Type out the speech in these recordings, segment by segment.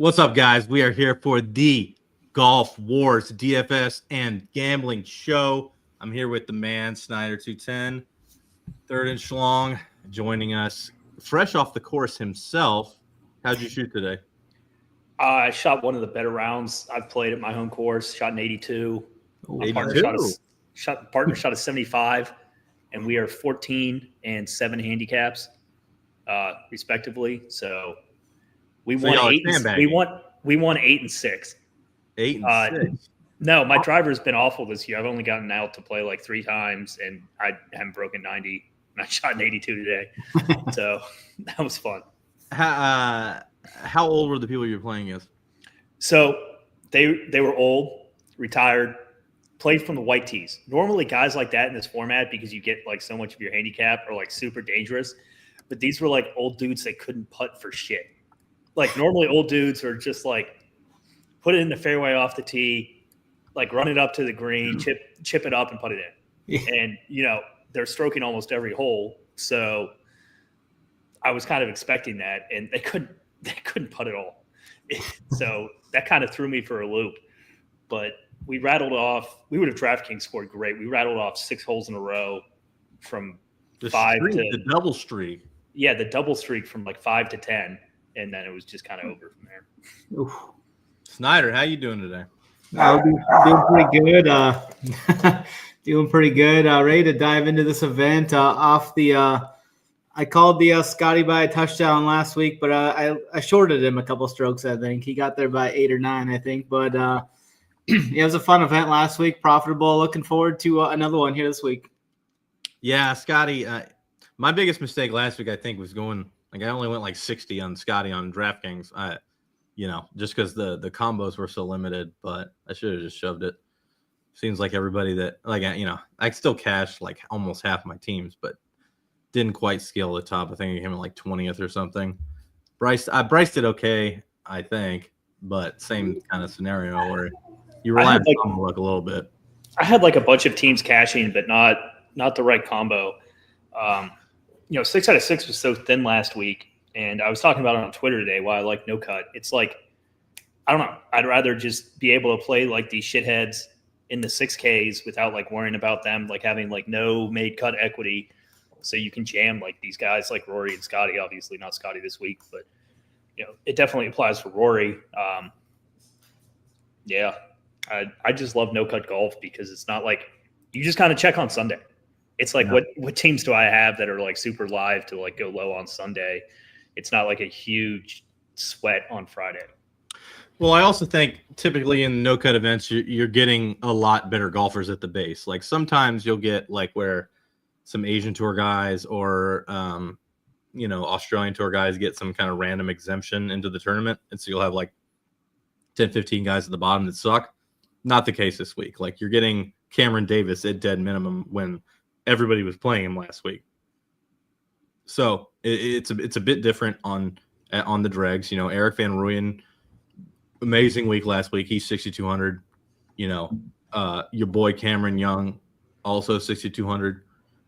What's up, guys? We are here for the Golf Wars DFS and Gambling Show. I'm here with the man, Snyder210, third and schlong, joining us fresh off the course himself. How'd you shoot today? I shot one of the better rounds I've played at my home course. Shot an 82. My partner shot a 75, and we are 14 and 7 handicaps, respectively. So we won 8. We won 8 and 6. 8 and 6. No, my driver's been awful this year. I've only gotten out to play like 3 times, and I haven't broken 90. And I shot an 82 today, so that was fun. How old were the people you were playing against? So they were old, retired, played from the white tees. Normally, guys like that in this format, because you get like so much of your handicap, are like super dangerous. But these were like old dudes that couldn't putt for shit. Like normally, old dudes are just like put it in the fairway off the tee, like run it up to the green, chip it up, and put it in. Yeah. And they're stroking almost every hole. So I was kind of expecting that, and they couldn't putt at all. So that kind of threw me for a loop. But we rattled off. We would have DraftKings scored great. We rattled off 6 holes in a row from the 5 to the double streak. Yeah, the double streak from like 5 to 10, and then it was just kind of over from there. Oof. Snyder, how you doing today? Doing pretty good. Doing pretty good. Ready to dive into this event off the. I called the Scotty by a touchdown last week, but I shorted him a couple strokes. I think he got there by 8 or 9. I think, but it was a fun event last week. Profitable. Looking forward to another one here this week. Yeah, Scotty. My biggest mistake last week, I think, was going like I only went like 60 on Scotty on DraftKings. Just because the combos were so limited, but I should have just shoved it. Seems like everybody that I still cashed like almost half my teams, but didn't quite scale the top. I think I came in like 20th or something. Bryce did okay, I think, but same kind of scenario where you rely on combo luck a little bit. I had like a bunch of teams cashing, but not the right combo. 6 out of 6 was so thin last week, and I was talking about it on Twitter today why I like no cut. It's like, I don't know. I'd rather just be able to play like these shitheads in the 6Ks without like worrying about them, like having like no made cut equity. So you can jam like these guys like Rory and Scotty, obviously not Scotty this week, but it definitely applies for Rory. I just love no cut golf because it's not like you just kind of check on Sunday. It's like, what teams do I have that are like super live to like go low on Sunday? It's not like a huge sweat on Friday. Well, I also think typically in no cut events, you're getting a lot better golfers at the base. Like sometimes you'll get like where some Asian tour guys or, Australian tour guys get some kind of random exemption into the tournament. And so you'll have like 10, 15 guys at the bottom that suck. Not the case this week. Like you're getting Cameron Davis at dead minimum when everybody was playing him last week. So it's a bit different on the dregs. Eric Van Rooyen, amazing week last week. He's 6,200. Your boy Cameron Young, also 6,200.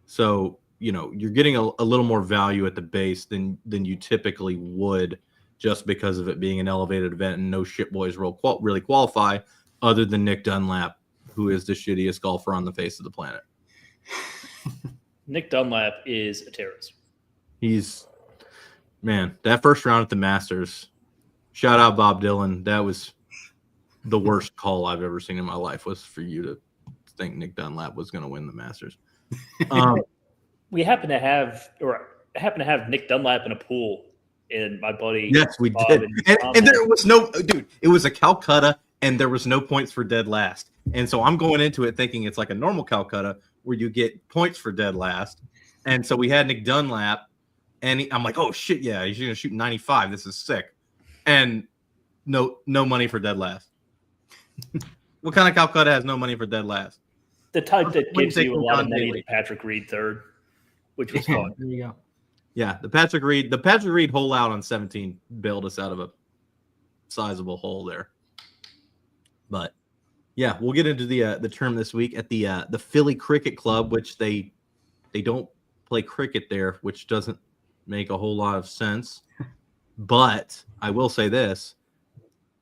So, you're getting a little more value at the base than you typically would just because of it being an elevated event and no shit boys really qualify other than Nick Dunlap, who is the shittiest golfer on the face of the planet. Nick Dunlap is a terrorist. That first round at the Masters, shout out Bob Dylan. That was the worst call I've ever seen in my life, was for you to think Nick Dunlap was going to win the Masters. We happen to have Nick Dunlap in a pool, and my buddy. Yes, we Bob did. And there was it was a Calcutta, and there was no points for dead last. And so I'm going into it thinking it's like a normal Calcutta where you get points for dead last. And so we had Nick Dunlap, and I'm like, oh shit, yeah, he's going to shoot 95. This is sick. And no money for dead last. What kind of Calcutta has no money for dead last? The type that gives you a lot of money to Patrick Reed third, which was fun. There you go. Yeah, the Patrick Reed hole out on 17 bailed us out of a sizable hole there. But yeah, we'll get into the term this week at the Philly Cricket Club, which they don't play cricket there, which doesn't make a whole lot of sense. But I will say this: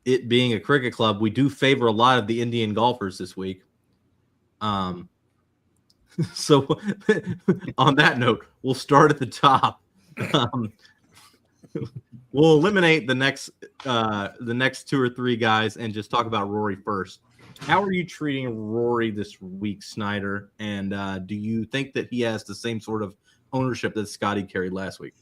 it being a cricket club, we do favor a lot of the Indian golfers this week. So on that note, we'll start at the top. We'll eliminate the next 2 or 3 guys and just talk about Rory first. How are you treating Rory this week, Snyder? And do you think that he has the same sort of ownership that Scotty carried last week?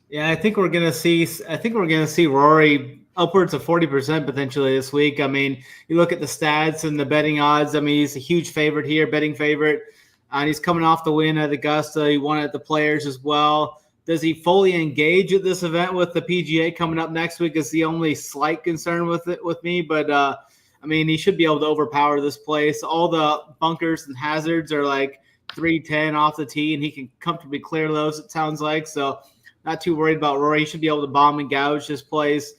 Yeah, I think we're gonna see Rory upwards of 40% potentially this week. I mean, you look at the stats and the betting odds. I mean, he's a huge favorite here, betting favorite, and he's coming off the win at Augusta. He won at the Players as well. Does he fully engage at this event with the PGA coming up next week? Is the only slight concern with me, but I mean, he should be able to overpower this place. All the bunkers and hazards are like 310 off the tee, and he can comfortably clear those, it sounds like. So not too worried about Rory. He should be able to bomb and gouge this place.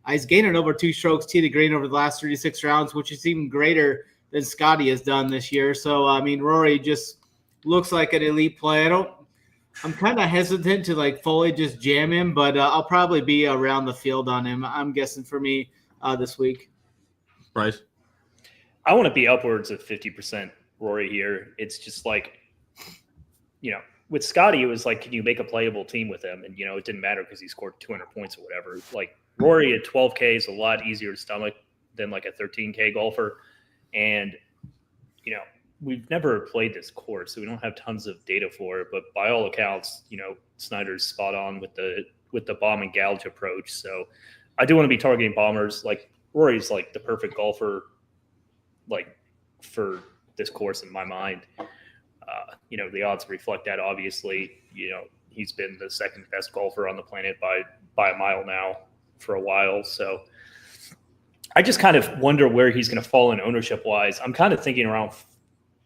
He's gaining over 2 strokes tee to green over the last 36 rounds, which is even greater than Scotty has done this year. So, I mean, Rory just looks like an elite play. I'm kind of hesitant to like fully just jam him, but I'll probably be around the field on him, I'm guessing, for me this week. Bryce? I want to be upwards of 50% Rory here. It's just like, with Scotty, it was like, can you make a playable team with him? And, it didn't matter because he scored 200 points or whatever. Like, Rory at 12K is a lot easier to stomach than like a 13K golfer. And, we've never played this course, so we don't have tons of data for it. But by all accounts, Snyder's spot on with the bomb and gouge approach. So I do want to be targeting bombers. Like, Rory's like the perfect golfer, like, for this course in my mind. The odds reflect that, obviously. He's been the second best golfer on the planet by a mile now for a while. So I just kind of wonder where he's going to fall in ownership wise. I'm kind of thinking around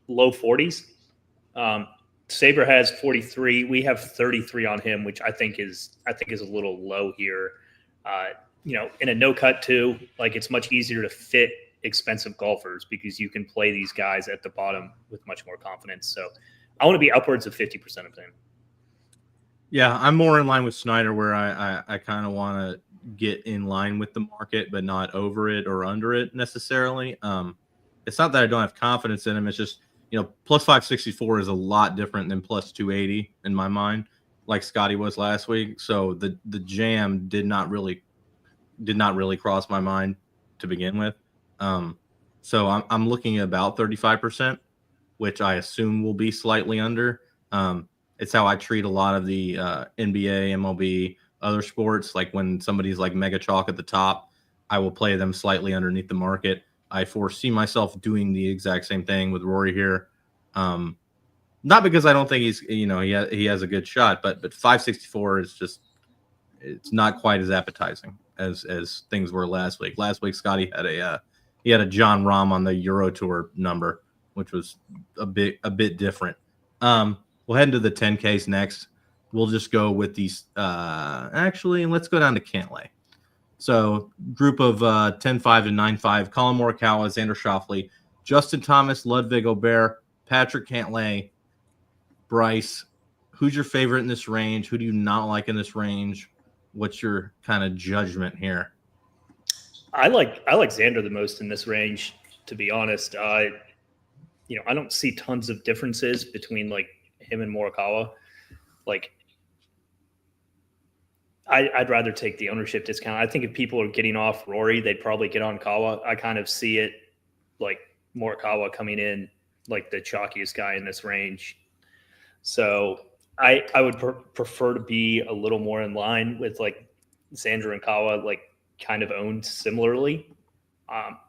low 40s. Saber has 43. We have 33 on him, which I think is a little low here. In a no cut too, like, it's much easier to fit expensive golfers because you can play these guys at the bottom with much more confidence. So I want to be upwards of 50% of them. Yeah, I'm more in line with Snyder, where I kind of want to get in line with the market, but not over it or under it necessarily. It's not that I don't have confidence in him. It's just, plus 564 is a lot different than plus 280 in my mind, like Scotty was last week. So the jam did not really cross my mind to begin with. So I'm looking at about 35%, which I assume will be slightly under. It's how I treat a lot of the NBA, MLB, other sports. Like, when somebody's like mega chalk at the top, I will play them slightly underneath the market. I foresee myself doing the exact same thing with Rory here. Not because I don't think he's, he has a good shot, but 564 is just, it's not quite as appetizing as things were last week. Last week, Scotty had a John Rahm on the Euro Tour number, which was a bit different. We'll head into the 10Ks next. We'll just go with these. Actually, let's go down to Cantlay. So, group of 10-5 to 9-5: Colin Morikawa, Xander Schauffele, Justin Thomas, Ludwig Aubert, Patrick Cantlay, Bryce. Who's your favorite in this range? Who do you not like in this range? What's your kind of judgment here? I like Xander the most in this range, to be honest. I don't see tons of differences between like him and Morikawa. Like, I'd rather take the ownership discount. I think if people are getting off Rory, they'd probably get on Kawa. I kind of see it like Morikawa coming in like the chalkiest guy in this range. So I would prefer to be a little more in line with like Xander and Kawa, like kind of owned similarly.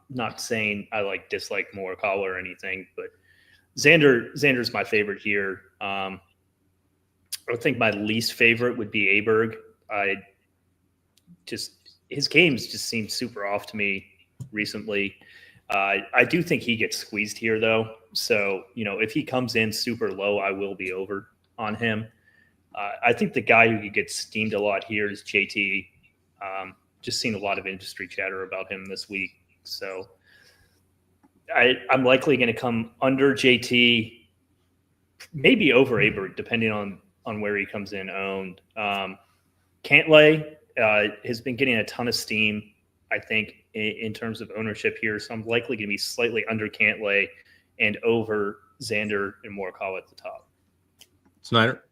Not saying I dislike Morikawa or anything, but Xander's my favorite here. I would think my least favorite would be Aberg. His games just seem super off to me recently. I do think he gets squeezed here though. So, if he comes in super low, I will be over on him. I think the guy who could get steamed a lot here is JT. Just seen a lot of industry chatter about him this week. So I'm likely going to come under JT, maybe over Aberg, depending on where he comes in owned. Cantlay has been getting a ton of steam, I think, in terms of ownership here, so I'm likely going to be slightly under Cantlay and over Xander and Morikawa at the top. Snyder?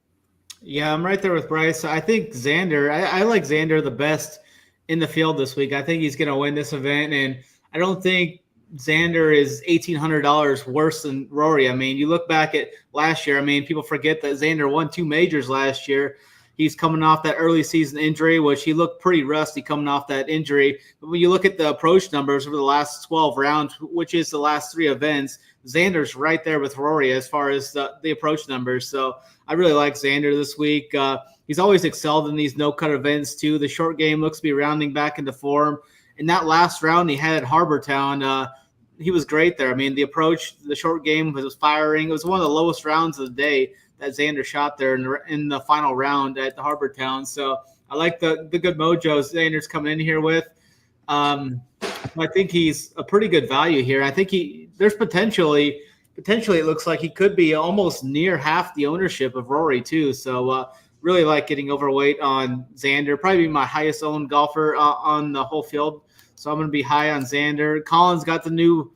Yeah, I'm right there with Bryce. I think Xander, I like Xander the best in the field this week. I think he's going to win this event, and I don't think Xander is $1,800 worse than Rory. I mean, you look back at last year. I mean, people forget that Xander won 2 majors last year. He's coming off that early season injury, which he looked pretty rusty coming off that injury. But when you look at the approach numbers over the last 12 rounds, which is the last 3 events, Xander's right there with Rory as far as the approach numbers. So I really like Xander this week. He's always excelled in these no-cut events, too. The short game looks to be rounding back into form. In that last round he had at Harbour Town, he was great there. I mean, the approach, the short game was firing. It was one of the lowest rounds of the day that Xander shot there in the final round at the Harbour Town. So I like the good mojo Xander's coming in here with. I think he's a pretty good value here. I think there's potentially it looks like he could be almost near half the ownership of Rory too. So really like getting overweight on Xander. Probably my highest owned golfer on the whole field. So I'm going to be high on Xander. Colin's got the new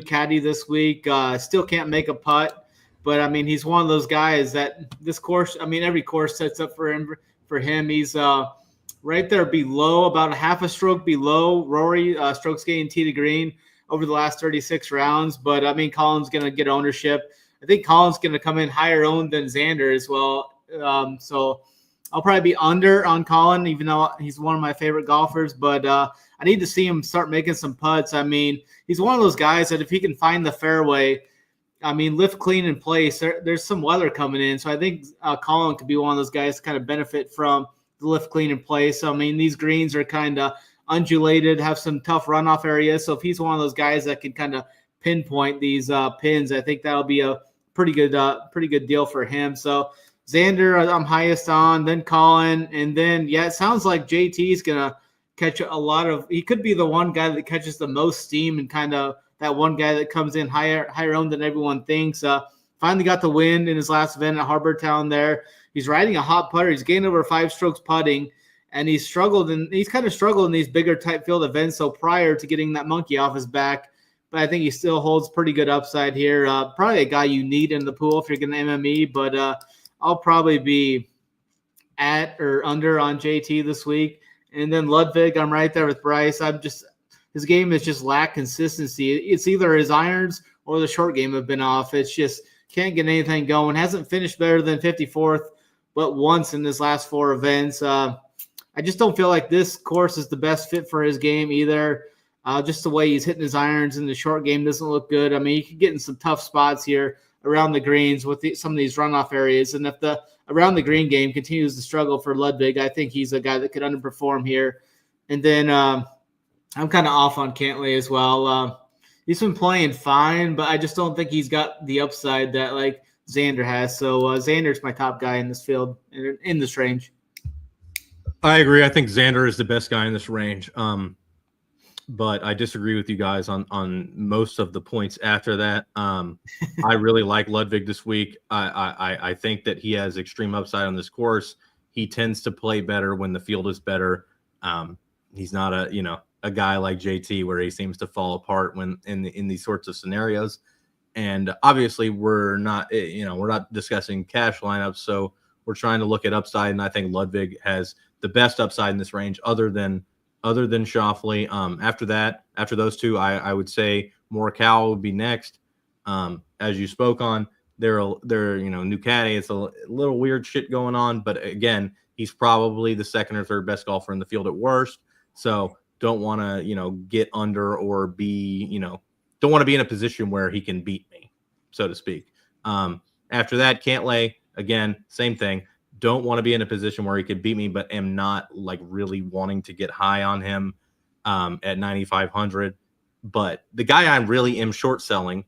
caddy this week. Still can't make a putt, but I mean he's one of those guys that this course. I mean every course sets up for him. He's right there below, about a half a stroke below Rory, strokes gained tee to green over the last 36 rounds. But I mean Colin's going to get ownership. I think Colin's going to come in higher owned than Xander as well. So I'll probably be under on Colin, even though he's one of my favorite golfers. But I need to see him start making some putts. I mean, he's one of those guys that if he can find the fairway, I mean, lift clean in place, there's some weather coming in. So I think Colin could be one of those guys to kind of benefit from the lift clean in place. I mean, these greens are kind of undulated, have some tough runoff areas. So if he's one of those guys that can kind of pinpoint these pins, I think that'll be a pretty good deal for him. So Xander, I'm highest on, then Colin, and then, it sounds like JT is going to catch a lot of – he could be the one guy that catches the most steam and kind of that one guy that comes in higher owned than everyone thinks. Finally got the win in his last event at Harbour Town there. He's riding a hot putter. He's gained over 5 strokes putting, and he's kind of struggled in these bigger type field events, so prior to getting that monkey off his back. But I think he still holds pretty good upside here. Probably a guy you need in the pool if you're getting MME, but I'll probably be at or under on JT this week. And then Ludwig, I'm right there with Bryce. His game is just lack consistency. It's either his irons or the short game have been off. It's just can't get anything going. Hasn't finished better than 54th, but once in his last 4 events. I just don't feel like this course is the best fit for his game either. Just the way he's hitting his irons in the short game doesn't look good. I mean, you could get in some tough spots here around the greens with some of these runoff areas. And if the around the green game continues to struggle for Ludwig, I think he's a guy that could underperform here. And then I'm kind of off on Cantlay as well. He's been playing fine, but I just don't think he's got the upside that like Xander has. So Xander's my top guy in this field, in this range. I agree. I think Xander is the best guy in this range. But I disagree with you guys on most of the points after that. I really like Ludwig this week. I think that he has extreme upside on this course. He tends to play better when the field is better. He's not a guy like JT where he seems to fall apart when in these sorts of scenarios. And obviously we're not discussing cash lineups, so we're trying to look at upside. And I think Ludwig has the best upside in this range, other than Schauffele. After those two, I would say Morikawa would be next. As you spoke on, they're new caddy. It's a little weird shit going on, but again, he's probably the second or third best golfer in the field at worst. So don't want to get under or be don't want to be in a position where he can beat me, so to speak. After that, Cantlay, again, same thing. Don't want to be in a position where he could beat me, but am not like really wanting to get high on him at 9,500. But the guy I really am short selling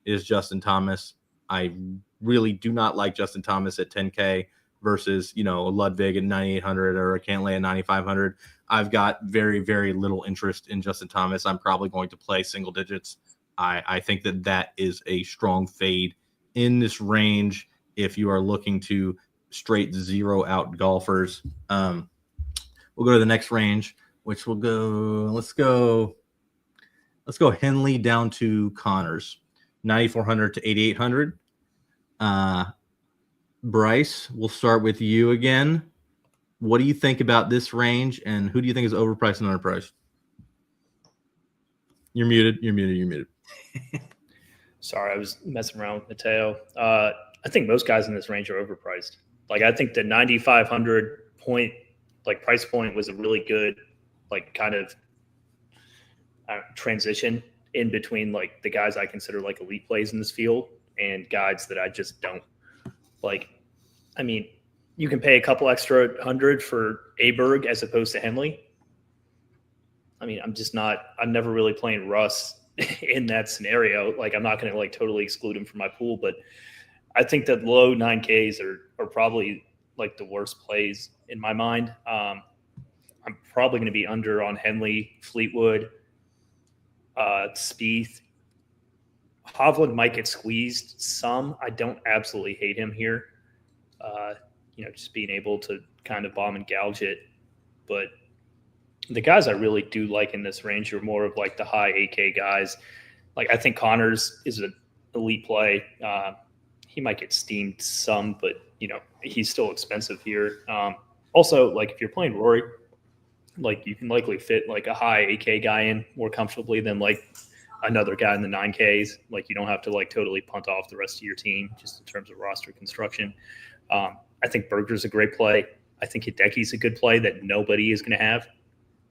is Justin Thomas. I really do not like Justin Thomas at 10K versus, Ludwig at 9,800 or a Cantlay at 9,500. I've got very, very little interest in Justin Thomas. I'm probably going to play single digits. I think that is a strong fade in this range if you are looking to straight zero out golfers. We'll go to the next range. which will go. Let's go Henley down to Connors, 9,400 to 8,800. Bryce, we'll start with you again. What do you think about this range, and who do you think is overpriced and underpriced? You're muted. Sorry, I was messing around with Mateo. I think most guys in this range are overpriced. Like, I think the 9,500 point, like, price point was a really good, like, kind of transition in between, like, the guys I consider like elite plays in this field and guys that I just don't like. I mean, you can pay a couple extra $100 for Aberg as opposed to Henley. I mean, I'm never really playing Russ in that scenario. Like, I'm not going to like totally exclude him from my pool, but I think that low 9Ks are probably like the worst plays in my mind. I'm probably going to be under on Henley, Fleetwood, Spieth. Hovland might get squeezed some. I don't absolutely hate him here. Just being able to kind of bomb and gouge it. But the guys I really do like in this range are more of like the high 8K guys. Like, I think Connors is an elite play. He might get steamed some, but he's still expensive here. Also, like, if you're playing Rory, like, you can likely fit like a high 8K guy in more comfortably than like another guy in the 9Ks. Like, you don't have to like totally punt off the rest of your team just in terms of roster construction. I think Berger's a great play. I think Hideki's a good play that nobody is going to have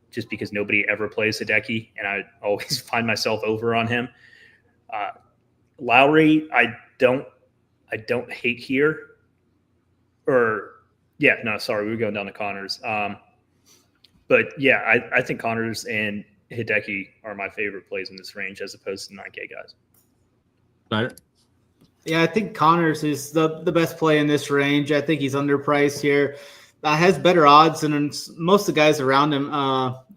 just because nobody ever plays Hideki, and I always find myself over on him. Lowry, I don't hate here. We were going down to Connors. But yeah, I think Connors and Hideki are my favorite plays in this range as opposed to 9K guys. Snyder? Yeah, I think Connors is the best play in this range. I think he's underpriced here. Has better odds than most of the guys around him,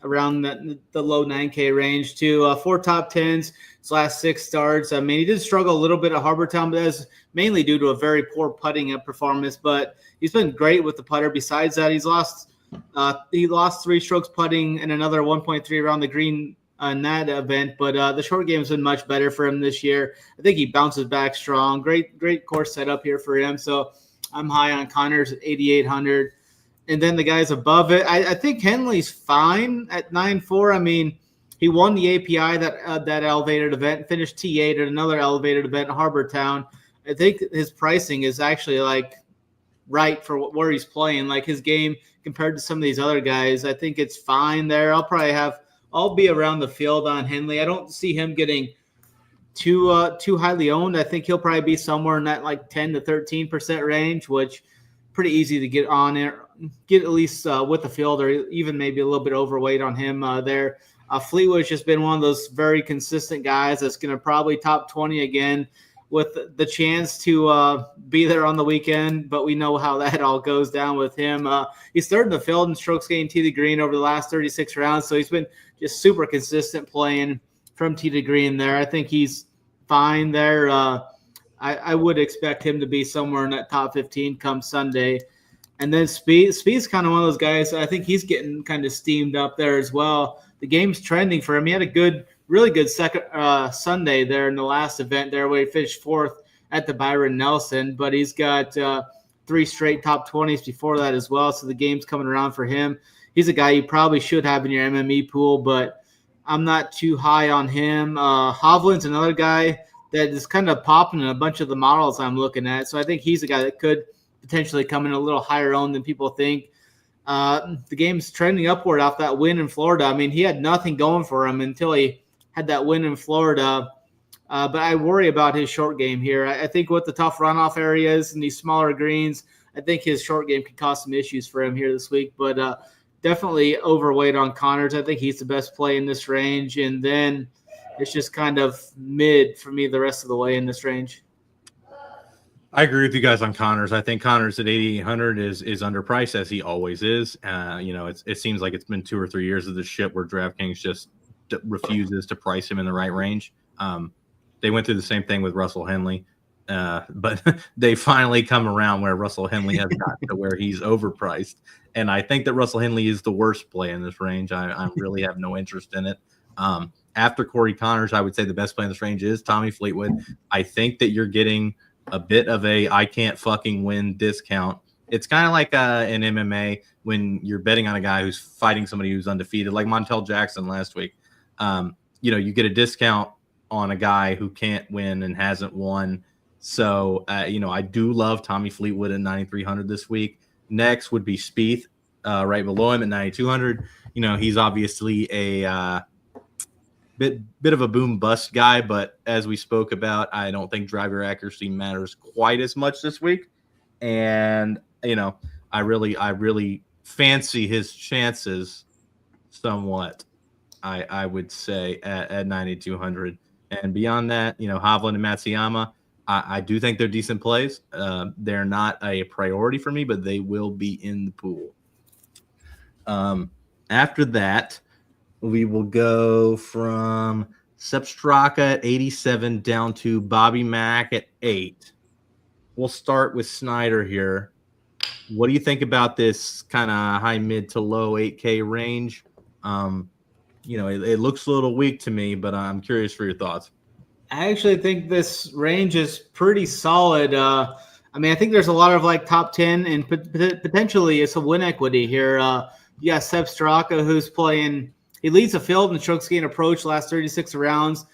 around the low 9K range too. 4 top 10s his last 6 starts. I mean, he did struggle a little bit at Harbortown, but that's mainly due to a very poor putting performance. But he's been great with the putter. Besides that, he lost 3 strokes putting and another 1.3 around the green in that event. But the short game has been much better for him this year. I think he bounces back strong. Great course setup here for him. So I'm high on Connors at 8,800. And then the guys above it, I think Henley's fine at 9.4. I mean, he won the API that elevated event, finished T8 at another elevated event in Harbortown. I think his pricing is actually like right for where he's playing, like his game compared to some of these other guys. I think it's fine there. I'll be around the field on Henley. I don't see him getting too highly owned. I think he'll probably be somewhere in that like 10 to 13% range, which pretty easy to get on there, get at least with the field, or even maybe a little bit overweight on him there. Fleetwood's just been one of those very consistent guys that's going to probably top 20 again with the chance to be there on the weekend, but we know how that all goes down with him. He's third in the field in strokes gained tee to green over the last 36 rounds, so he's been just super consistent playing from tee to green there. I think he's fine there. I would expect him to be somewhere in that top 15 come Sunday. And then Speed's kind of one of those guys. I think he's getting kind of steamed up there as well. The game's trending for him. He had a really good second Sunday there in the last event there where he finished 4th at the Byron Nelson. But he's got 3 straight top 20s before that as well. So the game's coming around for him. He's a guy you probably should have in your MME pool, but I'm not too high on him. Hovland's another guy that is kind of popping in a bunch of the models I'm looking at. So I think he's a guy that could potentially come in a little higher owned than people think. The game's trending upward off that win in Florida. I mean, he had nothing going for him until he had that win in Florida. But I worry about his short game here. I think with the tough runoff areas and these smaller greens, I think his short game could cause some issues for him here this week. But definitely overweight on Connors. I think he's the best play in this range. And then it's just kind of mid for me the rest of the way in this range. I agree with you guys on Connors. I think Connors at 8,800 is underpriced, as he always is. It seems like it's been 2 or 3 years of this shit where DraftKings just refuses to price him in the right range. They went through the same thing with Russell Henley. But they finally come around where Russell Henley has gotten to where he's overpriced. And I think that Russell Henley is the worst play in this range. I really have no interest in it. After Corey Connors, I would say the best play in this range is Tommy Fleetwood. I think that you're getting a bit of a I can't fucking win discount. It's kind of like in MMA when you're betting on a guy who's fighting somebody who's undefeated, like Montel Jackson last week. You get a discount on a guy who can't win and hasn't won. So, I do love Tommy Fleetwood at 9,300 this week. Next would be Spieth, right below him at 9,200. He's obviously a bit of a boom bust guy, but as we spoke about, I don't think driver accuracy matters quite as much this week. And, I really fancy his chances somewhat, I would say, at 9,200. And beyond that, Hovland and Matsuyama, I do think they're decent plays. They're not a priority for me, but they will be in the pool. After that, we will go from Sepp Straka at 87 down to Bobby Mack at 8. We'll start with Snyder here. What do you think about this kind of high mid to low 8K range? It looks a little weak to me, but I'm curious for your thoughts. I actually think this range is pretty solid. I think there's a lot of top 10 and potentially it's a win equity here. You got Sepp Straka, who's playing. He leads the field in strokes gained approach last 36 rounds,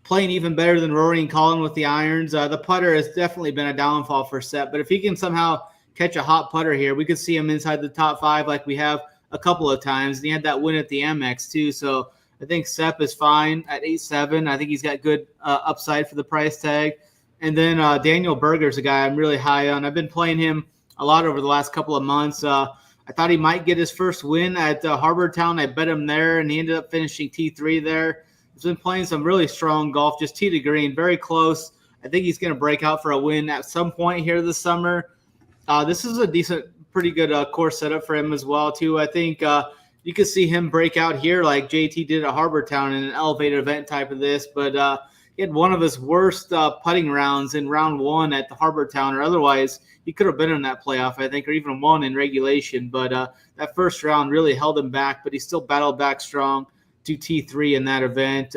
playing even better than Rory and Colin with the irons. The putter has definitely been a downfall for Sepp, but if he can somehow catch a hot putter here, we could see him inside the top 5 like we have a couple of times. And he had that win at the Amex too, so I think Sepp is fine at 8.7. I think he's got good upside for the price tag. And then Daniel Berger's a guy I'm really high on. I've been playing him a lot over the last couple of months. I thought he might get his first win at Harbor Town. I bet him there, and he ended up finishing T3 there. He's been playing some really strong golf, just tee to green, very close. I think he's going to break out for a win at some point here this summer. This is a decent, pretty good course setup for him as well, too. I think you could see him break out here like JT did at Harbor Town in an elevated event type of this, but he had one of his worst putting rounds in round 1 at the Harbor Town, or otherwise he could have been in that playoff, I think, or even won in regulation. But that first round really held him back, but he still battled back strong to T3 in that event.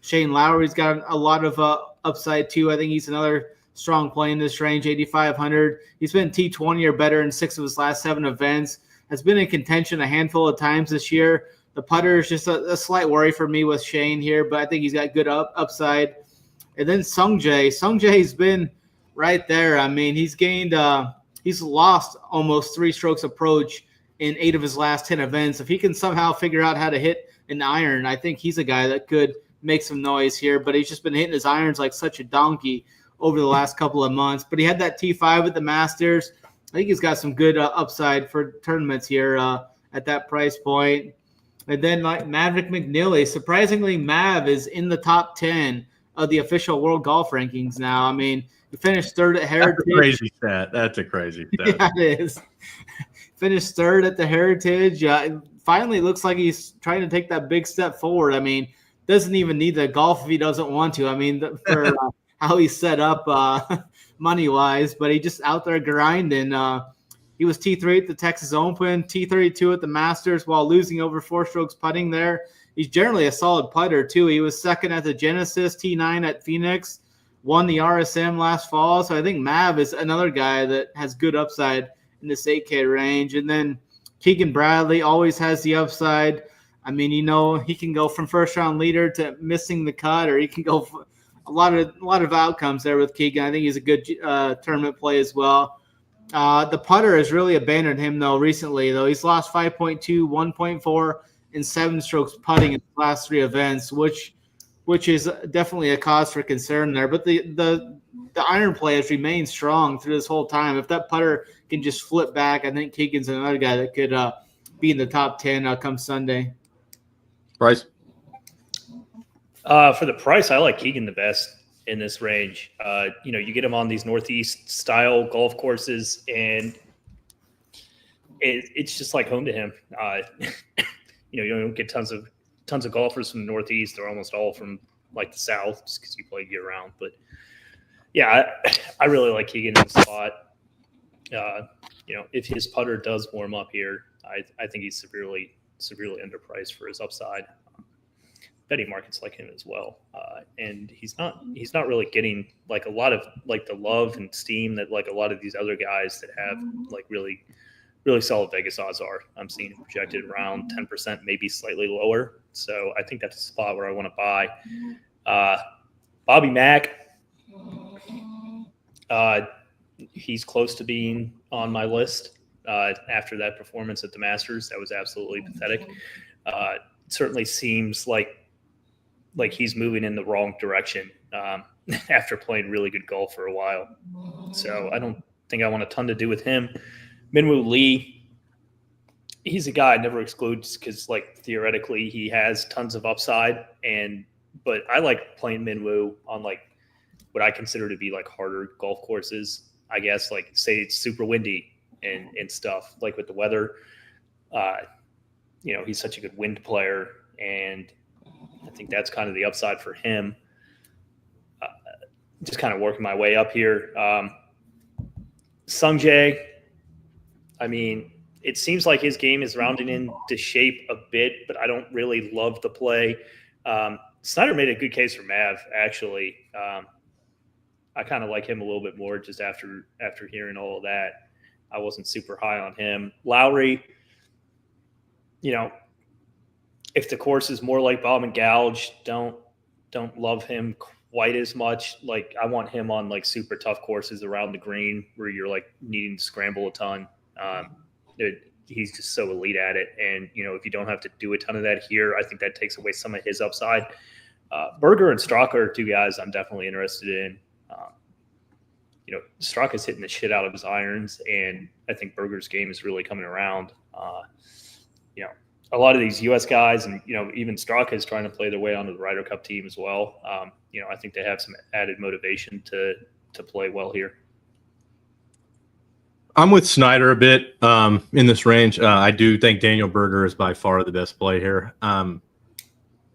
Shane Lowry's got a lot of upside too. I think he's another strong play in this range, 8,500. He's been T20 or better in 6 of his last 7 events. Has been in contention a handful of times this year. The putter is just a slight worry for me with Shane here, but I think he's got good upside. And then Sungjae. Sungjae's been right there. He's lost almost 3 strokes approach in 8 of his last 10 events. If he can somehow figure out how to hit an iron, I think he's a guy that could make some noise here, but he's just been hitting his irons like such a donkey over the last couple of months. But he had that T5 at the Masters. I think he's got some good upside for tournaments here at that price point. And then Maverick McNeely. Surprisingly, Mav is in the top 10 of the official world golf rankings now. He finished 3rd at Heritage. That's a crazy stat. Yeah, it is. Finished 3rd at the Heritage. Finally, looks like he's trying to take that big step forward. Doesn't even need to golf if he doesn't want to. For how he's set up money-wise, but he just out there grinding. He was T3 at the Texas Open, T32 at the Masters while losing over 4 strokes putting there. He's generally a solid putter, too. He was 2nd at the Genesis, T9 at Phoenix, won the RSM last fall. So I think Mav is another guy that has good upside in this 8K range. And then Keegan Bradley always has the upside. He can go from first-round leader to missing the cut, or he can go – a lot of outcomes there with Keegan. I think he's a good tournament play as well. The putter has really abandoned him, though, recently. He's lost 5.2, 1.4, and 7 strokes putting in the last 3 events, which is definitely a cause for concern there. But the iron play has remained strong through this whole time. If that putter can just flip back, I think Keegan's another guy that could be in the top 10 come Sunday. Bryce? For the price, I like Keegan the best in this range. You get him on these Northeast style golf courses, and it's just like home to him. You don't get tons of golfers from the Northeast. They're almost all from the South, just because you play year round. But Yeah, I really like Keegan in the spot. If his putter does warm up here, I think he's severely underpriced for his upside. Betting markets like him as well, and he's not really getting like a lot of like the love and steam that like a lot of these other guys that have like really solid Vegas odds are. I'm seeing him projected around 10%, maybe slightly lower. So I think that's a spot where I want to buy. Bobby Mack, he's close to being on my list after that performance at the Masters. That was absolutely pathetic. It certainly seems like he's moving in the wrong direction after playing really good golf for a while. So I don't think I want a ton to do with him. Minwoo Lee, he's a guy I never exclude just because, like, theoretically he has tons of upside. But I like playing Minwoo on, like, what I consider to be, like, harder golf courses, I guess. Like, say it's super windy and stuff, like with the weather. He's such a good wind player, and I think that's kind of the upside for him. Just kind of working my way up here. Sung Jae, I mean, it seems like his game is rounding into shape a bit, but I don't really love the play. Snyder made a good case for Mav, actually. I kind of like him a little bit more just after hearing all of that. I wasn't super high on him. Lowry, if the course is more like Bomb and Gouge, don't love him quite as much. Like, I want him on like super tough courses around the green where you're like needing to scramble a ton. He's just so elite at it. And, if you don't have to do a ton of that here, I think that takes away some of his upside. Berger and Straka are two guys I'm definitely interested in. Straka's hitting the shit out of his irons, and I think Berger's game is really coming around. A lot of these U.S. guys, and even Straka is trying to play their way onto the Ryder Cup team as well. I think they have some added motivation to play well here. I'm with Snyder a bit in this range. I do think Daniel Berger is by far the best play here.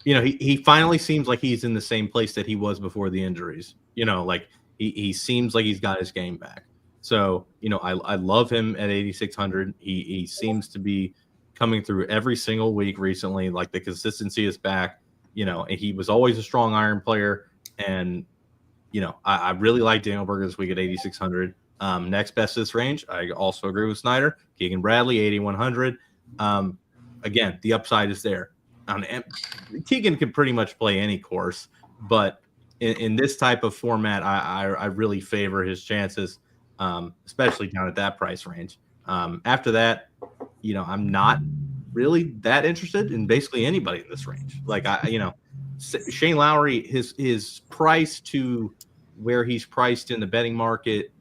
He finally seems like he's in the same place that he was before the injuries. Like he seems like he's got his game back. So, I love him at 8,600. He seems to be coming through every single week recently. Like, the consistency is back. He was always a strong iron player. And, I really like Daniel Berger this week at 8,600. Next best this range, I also agree with Snyder. Keegan Bradley, 8,100. Again, the upside is there. Keegan can pretty much play any course, but in this type of format, I really favor his chances, especially down at that price range. After that, I'm not really that interested in basically anybody in this range. Like, Shane Lowry, his price to where he's priced in the betting market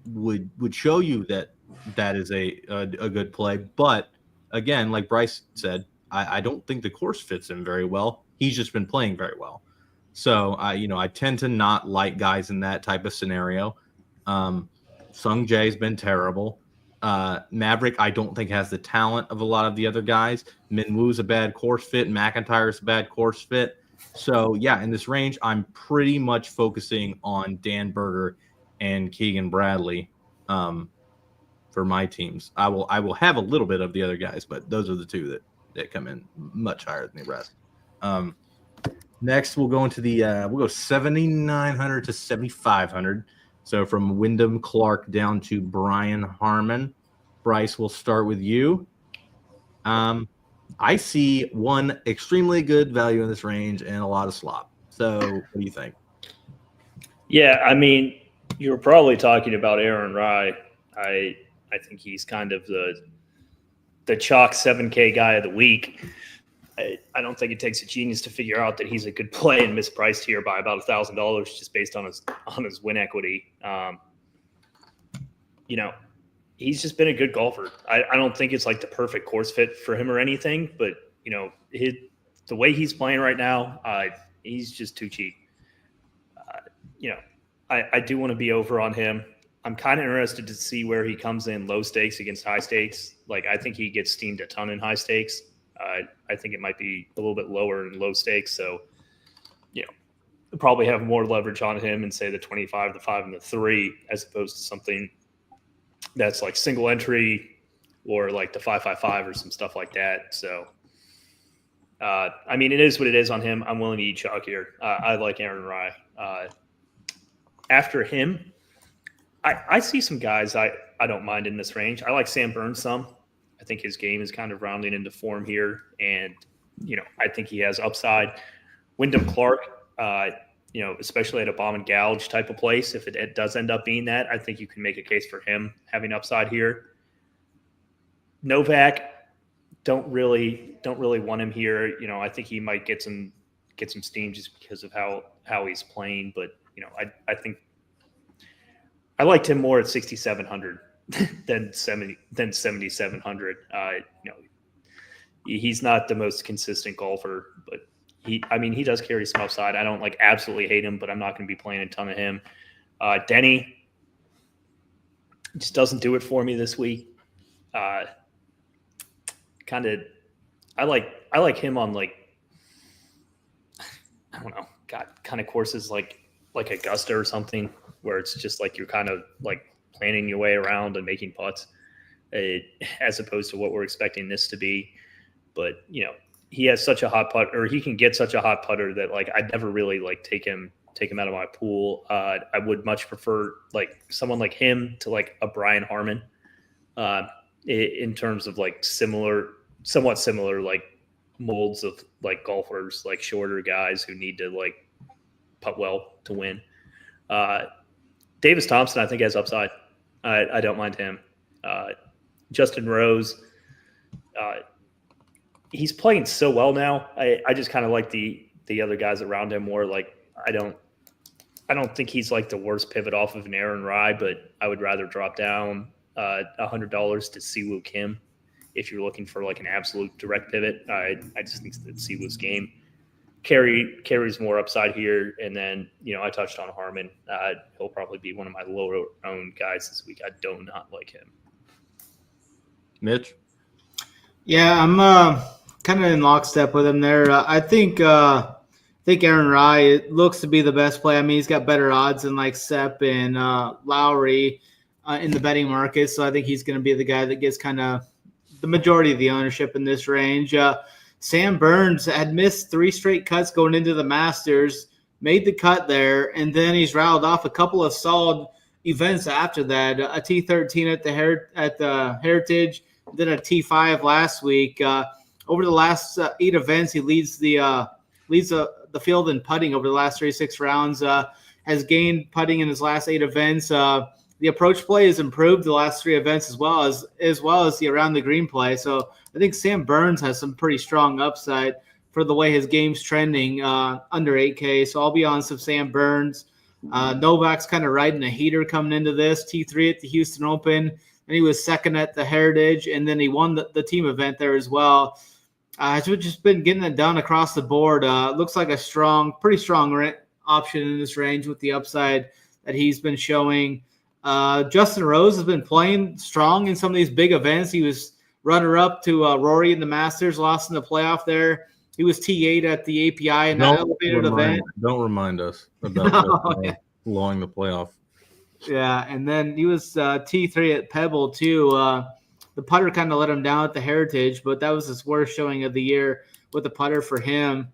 would show you that is a good play. But again, like Bryce said, I don't think the course fits him very well. He's just been playing very well. So I tend to not like guys in that type of scenario. Sung Jae's been terrible. Maverick, I don't think, has the talent of a lot of the other guys. Minwoo's a bad course fit. McIntyre's a bad course fit. So, yeah, in this range, I'm pretty much focusing on Dan Berger and Keegan Bradley for my teams. I will have a little bit of the other guys, but those are the two that come in much higher than the rest. Next, we'll go into we'll go 7,900 to 7,500. So from Wyndham Clark down to Brian Harmon. Bryce, we'll start with you. I see one extremely good value in this range and a lot of slop. So what do you think? Yeah, I mean, you were probably talking about Aaron Rai. I think he's kind of the chalk 7K guy of the week. I don't think it takes a genius to figure out that he's a good play and mispriced here by about $1,000 just based on his win equity. He's just been a good golfer. I don't think it's like the perfect course fit for him or anything, but the way he's playing right now, he's just too cheap. I do want to be over on him. I'm kind of interested to see where he comes in low stakes against high stakes. Like, I think he gets steamed a ton in high stakes. I think it might be a little bit lower in low stakes. So, probably have more leverage on him and say the 25, the 5, and the 3, as opposed to something that's like single entry or like the 5-5-5 or some stuff like that. So, I mean, it is what it is on him. I'm willing to eat chalk here. I like Aaron Rye. After him, I see some guys I don't mind in this range. I like Sam Burns some. I think his game is kind of rounding into form here, and I think he has upside. Wyndham Clark, especially at a bomb and gouge type of place, if it does end up being that, I think you can make a case for him having upside here. Novak, don't really want him here. I think he might get some steam just because of how he's playing, but I think I liked him more at 6,700 than 7,700. He's not the most consistent golfer, but he does carry some upside. I don't absolutely hate him, but I'm not going to be playing a ton of him. Denny just doesn't do it for me this week. I like him on I don't know, kind of courses like Augusta or something, where it's just you're kind of planning your way around and making putts, as opposed to what we're expecting this to be. But he has such a hot putt, or he can get such a hot putter that I'd never really take him out of my pool. I would much prefer someone like him to a Brian Harmon, in terms of somewhat similar molds of golfers, shorter guys who need to putt well to win. Davis Thompson, I think, has upside. I don't mind him. Justin Rose, he's playing so well now. I just kind of like the other guys around him more. I don't think he's the worst pivot off of an Aaron Rye, but I would rather drop down $100 to Siwoo Kim if you're looking for an absolute direct pivot. I just think that Siwoo's game carries more upside here. And then, I touched on Harmon. He'll probably be one of my lower owned guys this week. I do not like him. Mitch? Yeah, I'm kind of in lockstep with him there. I think Aaron Rye looks to be the best play. I mean, he's got better odds than Sepp and Lowry in the betting market. So I think he's going to be the guy that gets kind of the majority of the ownership in this range. Sam Burns had missed 3 straight cuts going into the Masters, made the cut there, and then he's rattled off a couple of solid events after that. A T13 at the Heritage, then a T5 last week. Over the last 8 events, he leads the field in putting over the last 36 rounds. Has gained putting in his last 8 events. The approach play has improved the last 3 events as well as the around the green play. So I think Sam Burns has some pretty strong upside for the way his game's trending under 8K. So I'll be on some Sam Burns. Novak's kind of riding a heater coming into this. T3 at the Houston Open, and he was second at the Heritage, and then he won the team event there as well. He's just been getting it done across the board. Looks like a pretty strong option in this range with the upside that he's been showing. Justin Rose has been playing strong in some of these big events. He was runner-up to Rory in the Masters, lost in the playoff there. He was T8 at the API in that elevated event. Don't remind us about blowing the playoff. Yeah, and then he was T3 at Pebble too. The putter kind of let him down at the Heritage, but that was his worst showing of the year with the putter for him.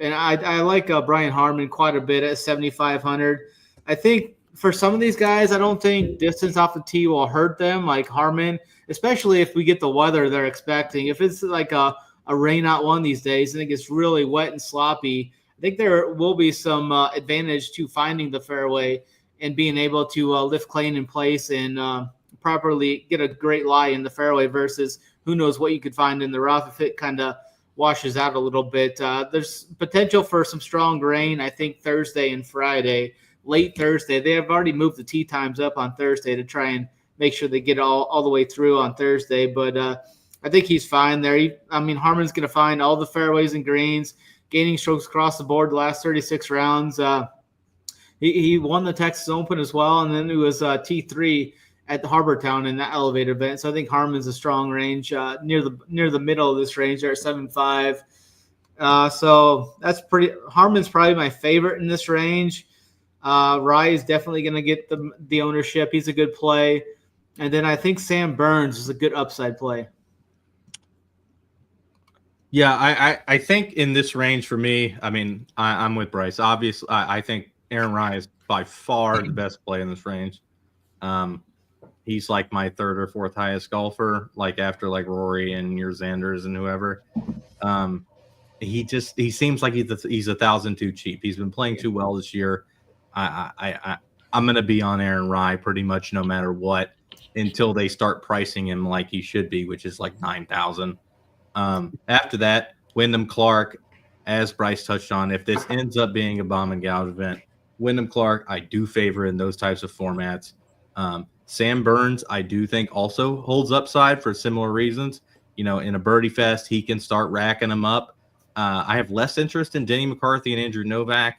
And I like Brian Harmon quite a bit at 7,500. I think for some of these guys, I don't think distance off the tee will hurt them, like Harmon, especially if we get the weather they're expecting. If it's a rain out one these days and it gets really wet and sloppy, I think there will be some advantage to finding the fairway and being able to lift clean in place and properly get a great lie in the fairway versus who knows what you could find in the rough if it kind of washes out a little bit. There's potential for some strong rain, I think, Thursday and Friday. Late Thursday. They have already moved the tee times up on Thursday to try and make sure they get all the way through on Thursday. But I think he's fine there. Harmon's going to find all the fairways and greens, gaining strokes across the board the last 36 rounds. He won the Texas Open as well, and then he was T3 at the Harbor Town in that elevated event. So I think Harmon's a strong range near the middle of this range there at 7.5. So that's pretty. Harman's probably my favorite in this range. Rye is definitely going to get the ownership. He's a good play. And then I think Sam Burns is a good upside play. Yeah, I think in this range for me, I mean, I'm with Bryce. Obviously, I think Aaron Rye is by far the best play in this range. He's like my third or fourth highest golfer, like after like Rory and your Xanders and whoever. He seems like he's 1,000 too cheap. He's been playing too well this year. I'm gonna be on Aaron Rye pretty much no matter what until they start pricing him like he should be, which is like 9,000. After that, Wyndham Clark, as Bryce touched on, if this ends up being a bomb and gouge event, Wyndham Clark I do favor in those types of formats. Sam Burns I do think also holds upside for similar reasons. In a birdie fest, he can start racking them up. I have less interest in Denny McCarthy and Andrew Novak.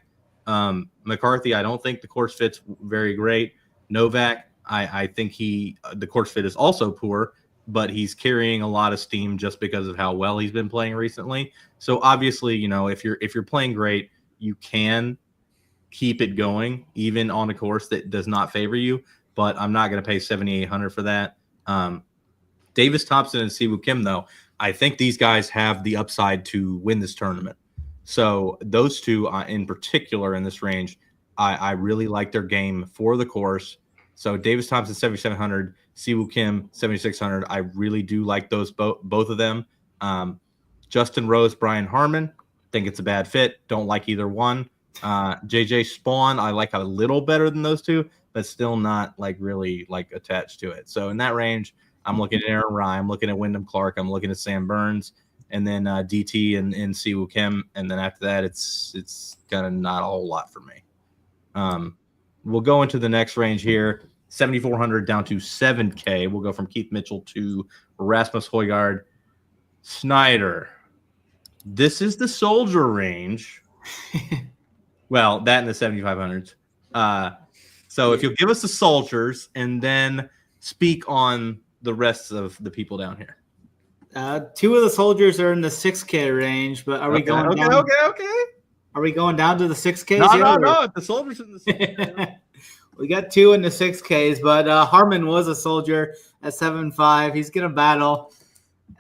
McCarthy, I don't think the course fit's very great. Novak, I think the course fit is also poor, but he's carrying a lot of steam just because of how well he's been playing recently. So obviously, if you're playing great, you can keep it going even on a course that does not favor you. But I'm not going to pay $7,800 for that. Davis Thompson and Siwoo Kim, though, I think these guys have the upside to win this tournament. So those two in particular in this range, I really like their game for the course. So Davis Thompson, 7,700, Siwoo Kim, 7,600. I really do like those both of them. Justin Rose, Brian Harman, think it's a bad fit. Don't like either one. JJ Spawn, I like a little better than those two, but still not like really like attached to it. So in that range, I'm looking at Aaron Rye, I'm looking at Wyndham Clark, I'm looking at Sam Burns, and then DT and Siwoo Kim, and then after that, it's kind of not a whole lot for me. We'll go into the next range here, 7,400 down to 7K. We'll go from Keith Mitchell to Rasmus Højgaard. Snyder, this is the soldier range. Well, that in the 7,500s. So if you'll give us the soldiers and then speak on the rest of the people down here. Two of the soldiers are in the 6K range, but are we going down? Okay. Are we going down to the 6Ks? No. The soldiers in the 6K. We got two in the 6Ks, but Harman was a soldier at 7.5. He's going to battle.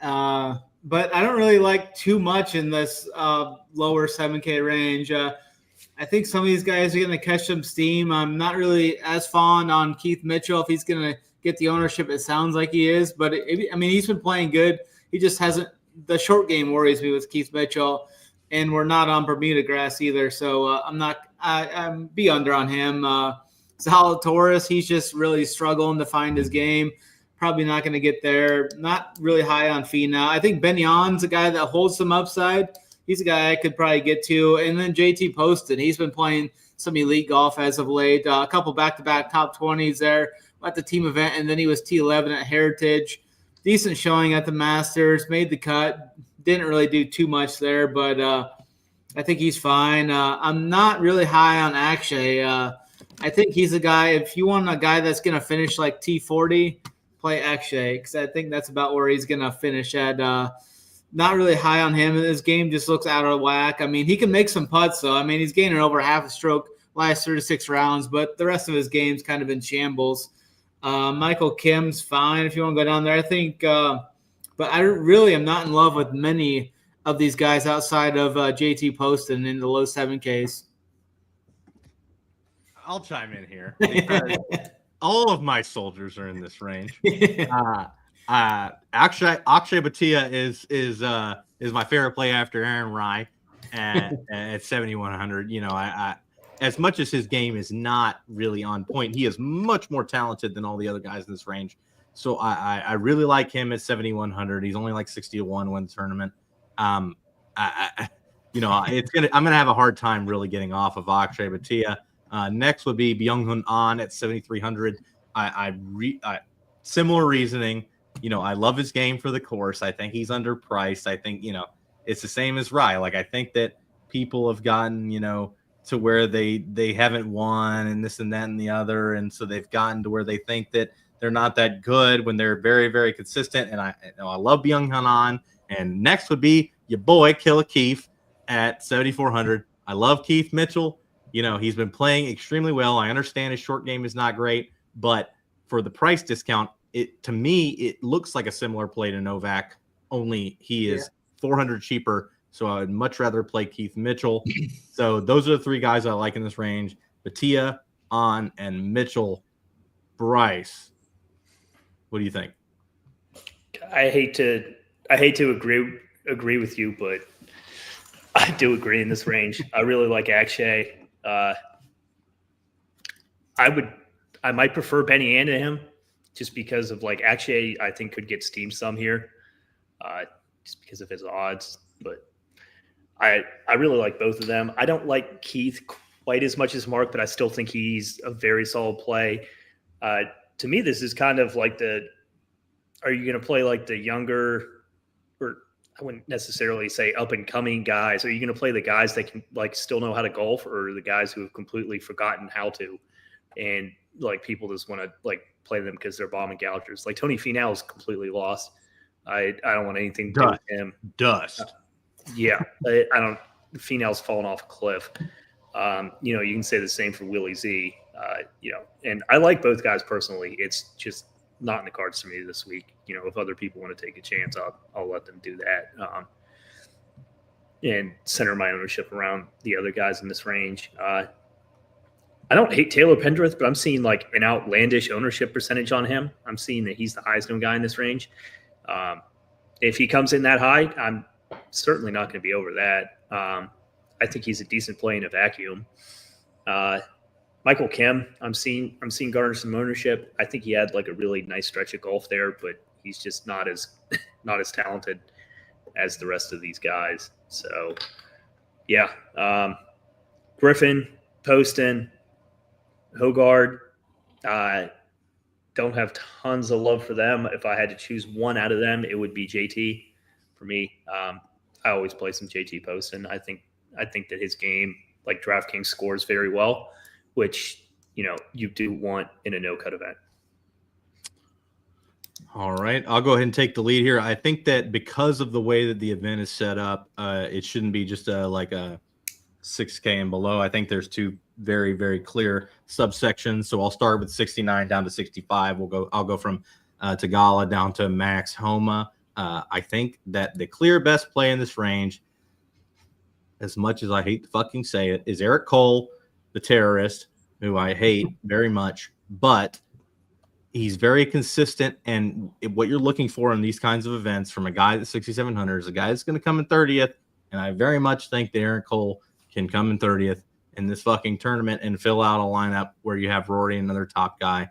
But I don't really like too much in this lower 7K range. I think some of these guys are going to catch some steam. I'm not really as fond on Keith Mitchell if he's going to get the ownership. It sounds like he is, but he's been playing good. He just hasn't. The short game worries me with Keith Mitchell, and we're not on Bermuda grass either. So I'm be under on him. Zalatoris, he's just really struggling to find his game. Probably not going to get there. Not really high on Finau. I think Ben Yan's a guy that holds some upside. He's a guy I could probably get to. And then JT Poston, he's been playing some elite golf as of late. A couple back-to-back top 20s there at the team event, and then he was T11 at Heritage. Decent showing at the Masters. Made the cut. Didn't really do too much there, but I think he's fine. I'm not really high on Akshay. I think he's a guy, if you want a guy that's going to finish like T40, play Akshay, because I think that's about where he's going to finish at. Not really high on him. His game just looks out of whack. I mean, he can make some putts, though. I mean, he's gaining over half a stroke last 36 rounds, but the rest of his game's kind of in shambles. Michael Kim's fine if you want to go down there. I think, but I really am not in love with many of these guys outside of JT Poston in the low 7Ks. I'll chime in here because all of my soldiers are in this range. Akshay Bhatia is my favorite play after Aaron Rye at 7,100. I as much as his game is not really on point, he is much more talented than all the other guys in this range. So I really like him at 7,100. He's only like 60 to 1 win the tournament. I'm gonna have a hard time really getting off of Akshay Bhatia. Next would be Byung-Hun An at 7,300. Similar reasoning. I love his game for the course. I think he's underpriced. I think, it's the same as Rye. Like, I think that people have gotten, to where they haven't won and this and that and the other. And so they've gotten to where they think that they're not that good when they're very, very consistent. And I love Byung-Hun An. And next would be your boy, Killer Keith. at 7,400. I love Keith Mitchell. You know, he's been playing extremely well. I understand his short game is not great, but for the price discount, to me, it looks like a similar play to Novak, only he is 400 cheaper. So I would much rather play Keith Mitchell. So those are the three guys I like in this range: Batia, On, and Mitchell. Bryce, what do you think? I hate to agree with you, but I do agree in this range. I really like Akshay. I might prefer Benny Ann to him, just because of like Akshay. I think could get steamed some here, just because of his odds. But I really like both of them. I don't like Keith quite as much as Mark, but I still think he's a very solid play. To me, this is kind of like are you going to play like the younger, or I wouldn't necessarily say up and coming guys? Are you going to play the guys that can like still know how to golf, or the guys who have completely forgotten how to, and like people just want to like play them because they're bomb and gougers? Like Tony Finau is completely lost. I don't want anything to do with him. Dust. Yeah, I don't. Finau's fallen off a cliff. You know, you can say the same for Willie Z. You know, and I like both guys personally. It's just not in the cards for me this week. You know, if other people want to take a chance, I'll let them do that. And center my ownership around the other guys in this range. I don't hate Taylor Pendrith, but I'm seeing like an outlandish ownership percentage on him. I'm seeing that he's the highest known guy in this range. If he comes in that high, I'm certainly not going to be over that. I think he's a decent play in a vacuum. Michael Kim, I'm seeing garner some ownership. I think he had like a really nice stretch of golf there, but he's just not as talented as the rest of these guys. So, yeah, Griffin, Poston, Hogard. Don't have tons of love for them. If I had to choose one out of them, it would be JT for me. I always play some JT Poston. I think that his game, like DraftKings, scores very well, which, you know, you do want in a no-cut event. All right. I'll go ahead and take the lead here. I think that because of the way that the event is set up, it shouldn't be just like a 6K and below. I think there's two very, very clear subsections. So I'll start with 69 down to 65. I'll go from Tagala down to Max Homa. I think that the clear best play in this range, as much as I hate to fucking say it, is Eric Cole, the terrorist, who I hate very much, but he's very consistent. And what you're looking for in these kinds of events from a guy that's 6,700 is a guy that's going to come in 30th. And I very much think that Eric Cole can come in 30th in this fucking tournament and fill out a lineup where you have Rory, another top guy.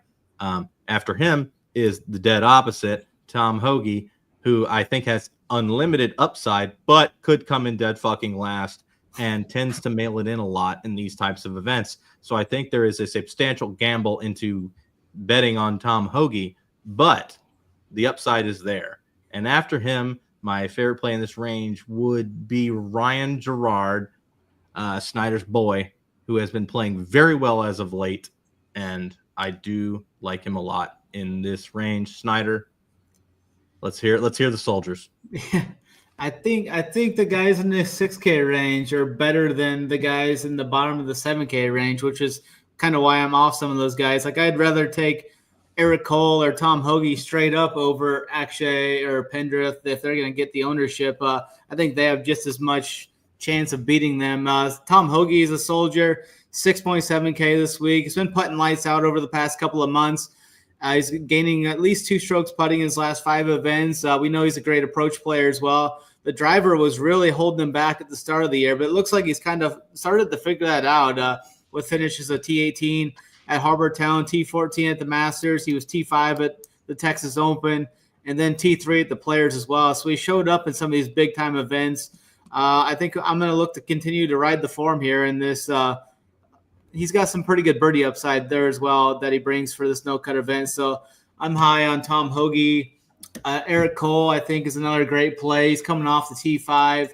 After him is the dead opposite, Tom Hoagie, who I think has unlimited upside, but could come in dead fucking last and tends to mail it in a lot in these types of events. So I think there is a substantial gamble into betting on Tom Hoagie, but the upside is there. And after him, my favorite play in this range would be Ryan Gerard, Snyder's boy, who has been playing very well as of late, and I do like him a lot in this range. Snyder, let's hear the soldiers. I think the guys in the 6K range are better than the guys in the bottom of the 7K range, which is kind of why I'm off some of those guys. Like, I'd rather take Eric Cole or Tom Hoagie straight up over Akshay or Pendrith if they're going to get the ownership. I think they have just as much chance of beating them. Tom Hoagie is a soldier, 6.7K this week. He's been putting lights out over the past couple of months. He's gaining at least 2 strokes putting in his last 5 events. We know he's a great approach player as well. The driver was really holding him back at the start of the year, but it looks like he's kind of started to figure that out with finishes of T18 at Harbor Town, T14 at the Masters. He was T5 at the Texas Open, and then T3 at the Players as well. So he showed up in some of these big-time events. I think I'm going to look to continue to ride the form here in this. He's got some pretty good birdie upside there as well that he brings for this no-cut event. So I'm high on Tom Hoagie. Eric Cole, I think, is another great play. He's coming off the T5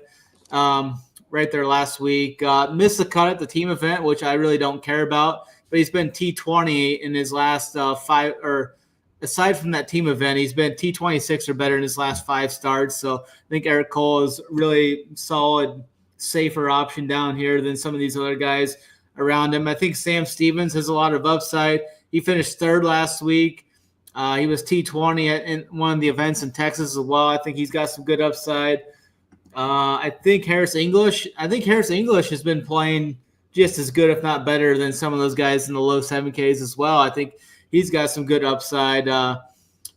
right there last week. Missed the cut at the team event, which I really don't care about. But he's been T20 in his last 5, or aside from that team event, he's been T26 or better in his last 5 starts. So I think Eric Cole is really solid safer option down here than some of these other guys around him. I think Sam Stevens has a lot of upside. He finished third last week. He was T20 in one of the events in Texas as well. I think he's got some good upside. I think Harris English has been playing just as good, if not better, than some of those guys in the low 7Ks as well. I think he's got some good upside.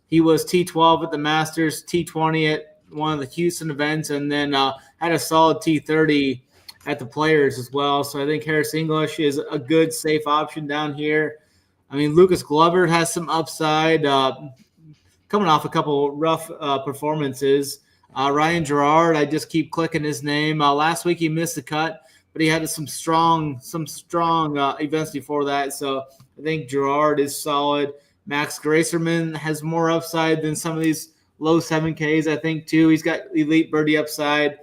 He was T12 at the Masters, T20 at one of the Houston events, and then had a solid T30 at the Players as well. So I think Harris English is a good, safe option down here. I mean, Lucas Glover has some upside, coming off a couple rough performances. Ryan Gerard, I just keep clicking his name. Last week he missed the cut, but he had some strong events before that. So I think Gerard is solid. Max Gracerman has more upside than some of these low 7Ks, I think, too. He's got elite birdie upside.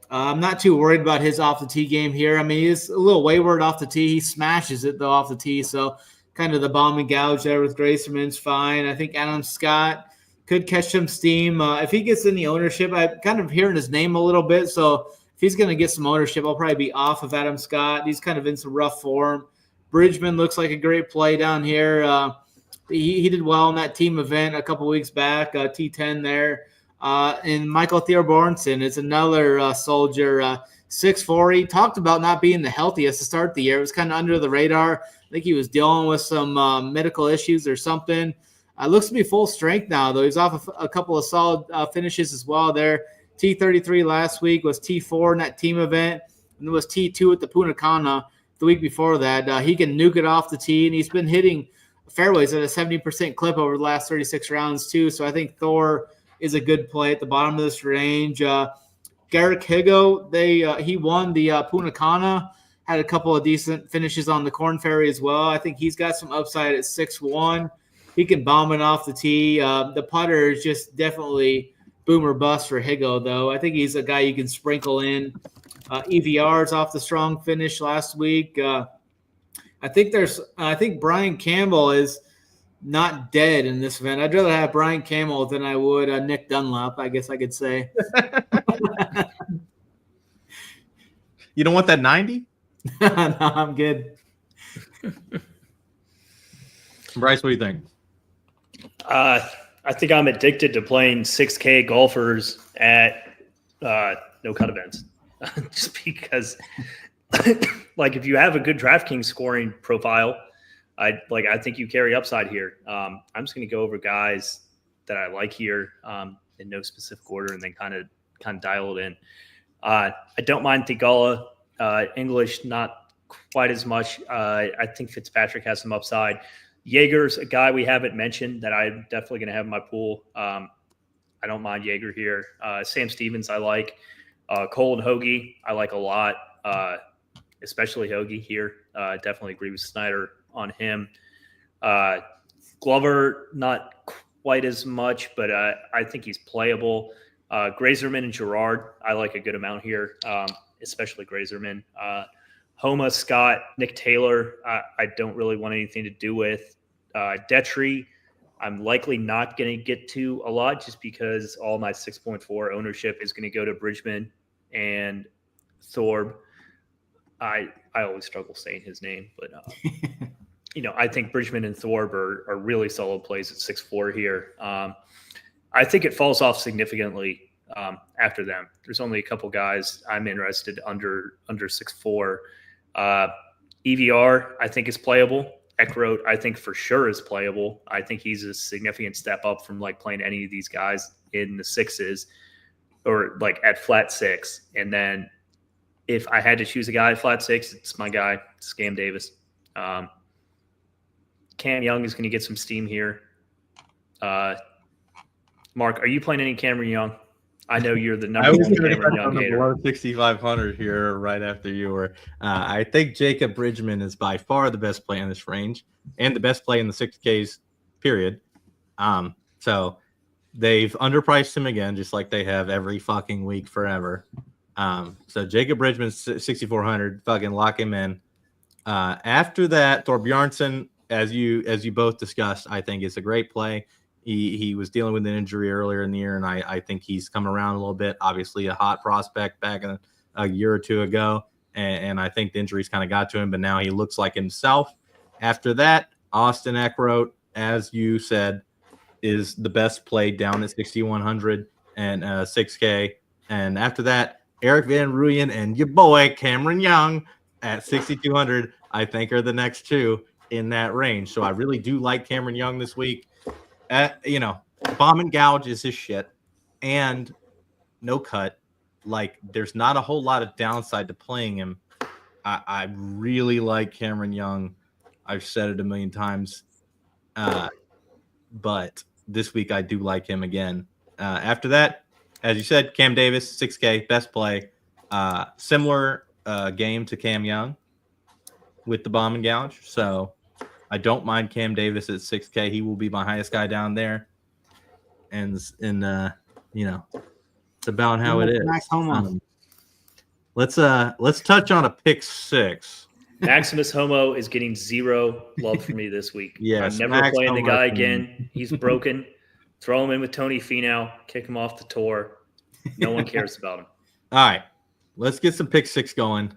I'm not too worried about his off the tee game here. I mean, he's a little wayward off the tee. He smashes it, though, off the tee. So kind of the bomb and gouge there with Gracerman's fine. I think Adam Scott could catch some steam. If he gets any ownership, I'm kind of hearing his name a little bit. So if he's going to get some ownership, I'll probably be off of Adam Scott. He's kind of in some rough form. Bridgman looks like a great play down here. He did well in that team event a couple weeks back, T10 there. And Michael Theorbjornsson is another soldier, 6'4". He talked about not being the healthiest to start the year. It was kind of under the radar. I think he was dealing with some medical issues or something. Looks to be full strength now, though. He's off a couple of solid finishes as well there. T33 last week, was T4 in that team event, and it was T2 at the Punta Cana the week before that. He can nuke it off the tee, and he's been hitting fairways at a 70% clip over the last 36 rounds, too. So I think Thor is a good play at the bottom of this range. Garrick Higo, he won the Punta Cana, had a couple of decent finishes on the Corn Ferry as well. I think he's got some upside at 6'1". He can bomb it off the tee. The putter is just definitely boom or bust for Higo, though. I think he's a guy you can sprinkle in. EVR's off the strong finish last week. I think Brian Campbell is not dead in this event. I'd rather have Brian Campbell than I would Nick Dunlap, I guess I could say. You don't want that 90? No, I'm good. Bryce, what do you think? I think I'm addicted to playing 6K golfers at no-cut events. Just because, like, if you have a good DraftKings scoring profile, I think you carry upside here. I'm just going to go over guys that I like here in no specific order, and then kind of dial it in. I don't mind Thigala. English, not quite as much. I think Fitzpatrick has some upside. Jaeger's a guy we haven't mentioned that I'm definitely going to have in my pool. I don't mind Jaeger here. Sam Stevens I like. Cole and Hoagie I like a lot, especially Hoagie here. Definitely agree with Snyder on him. Glover, not quite as much, but I think he's playable. Grazerman and Gerard I like a good amount here, especially Grazerman. Homa, Scott, Nick Taylor, I don't really want anything to do with. Detry, I'm likely not going to get to a lot just because all my 6.4 ownership is going to go to Bridgman and Thorpe. I always struggle saying his name, but I think Bridgman and Thorpe are really solid plays at 6'4" here. I think it falls off significantly after them. There's only a couple guys I'm interested under 6'4". EVR, I think, is playable. Eckroat, I think for sure is playable. I think he's a significant step up from like playing any of these guys in the sixes or like at flat six. And then if I had to choose a guy at flat six, it's my guy, Scam Davis. Cam Young is going to get some steam here. Mark, are you playing any Cameron Young? I know you're the number one Cameron Young hater. Below 6,500 here right after you were. I think Jacob Bridgman is by far the best play in this range and the best play in the 6Ks, period. So they've underpriced him again, just like they have every fucking week forever. So Jacob Bridgman's 6,400. Fucking lock him in. After that, Thorbjornsen, as you both discussed, I think is a great play. He was dealing with an injury earlier in the year, and I think he's come around a little bit. Obviously, a hot prospect back in a year or two ago, and I think the injuries kind of got to him, but now he looks like himself. After that, Austin Eckroat, as you said, is the best play down at 6,100 and 6K. And after that, Eric Van Rooyen and your boy Cameron Young at 6,200, I think, are the next two in that range. So I really do like Cameron Young this week. Bomb and gouge is his shit, and no cut. Like, there's not a whole lot of downside to playing him. I really like Cameron Young. I've said it a million times. But this week I do like him again. After that, as you said, Cam Davis, 6K, best play. Similar game to Cam Young with the bomb and gouge. So I don't mind Cam Davis at 6K. He will be my highest guy down there. And it's about how it is. Max Homo. Let's touch on a pick six. Maximus Homo is getting zero love for me this week. Yes, I'm never playing the guy again. He's broken. Throw him in with Tony Finau. Kick him off the tour. No one cares about him. All right, let's get some pick six going.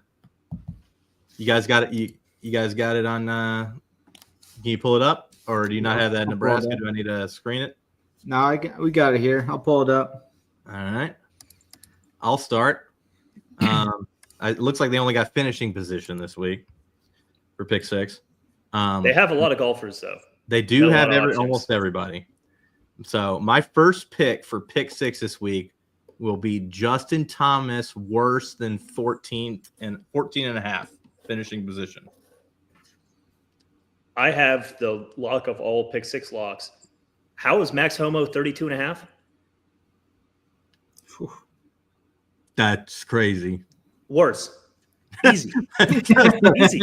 You guys got it. You guys got it on. Can you pull it up, or do you not have that in Nebraska? Do I need to screen it? No, we got it here. I'll pull it up. All right, I'll start. It looks like they only got finishing position this week for pick six. They have a lot of golfers, though. They do have almost everybody. So my first pick for pick six this week will be Justin Thomas, worse than 14 and a half finishing position. I have the lock of all pick six locks. How is Max Homo 32 and a half? That's crazy. Worse. Easy. Easy.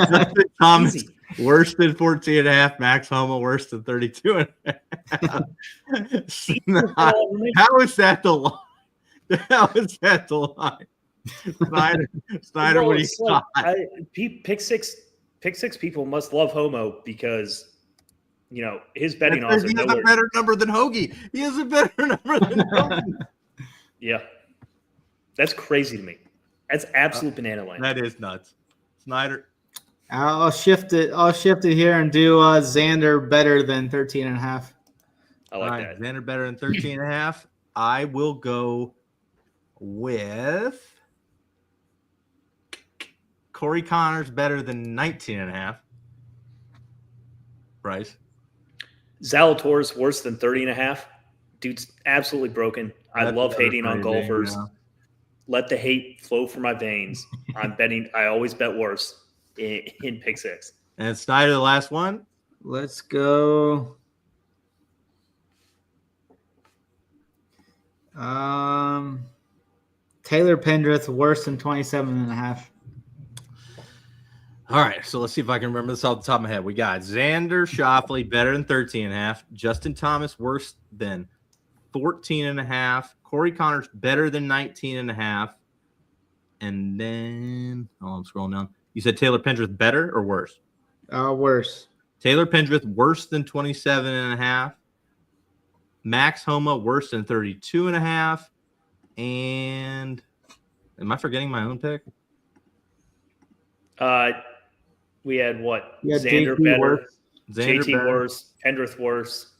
Thomas, Easy. worse than 14 and a half. Max Homo, worse than 32 and a half. How is that the line? How is that the line? Snyder, what do you thought? Pick six people must love Homo because, his betting odds are He has nowhere. a better number than Hoagie. He has a better number than Hoagie. Yeah. That's crazy to me. That's absolute banana land. That is nuts. Snyder. I'll shift it. I'll shift it here and do Xander better than 13 and a half. I like that. Xander better than 13 and a half. I will go with Corey Connors better than 19 and a half. Bryce. Zalatoris worse than 30 and a half. Dude's absolutely broken. I love hating on golfers. Let the hate flow through my veins. I always bet worse in pick six. And Snyder, the last one. Let's go. Taylor Pendrith worse than 27 and a half. All right, so let's see if I can remember this off the top of my head. We got Xander Schauffele better than 13 and a half. Justin Thomas worse than 14 and a half. Corey Connors better than 19 and a half. And then, I'm scrolling down. You said Taylor Pendrith better or worse? Worse. Taylor Pendrith worse than 27 and a half. Max Homa worse than 32 and a half. And am I forgetting my own pick? We had what? Yeah, Xander JT better. worse. JT worse. Pendrith worse.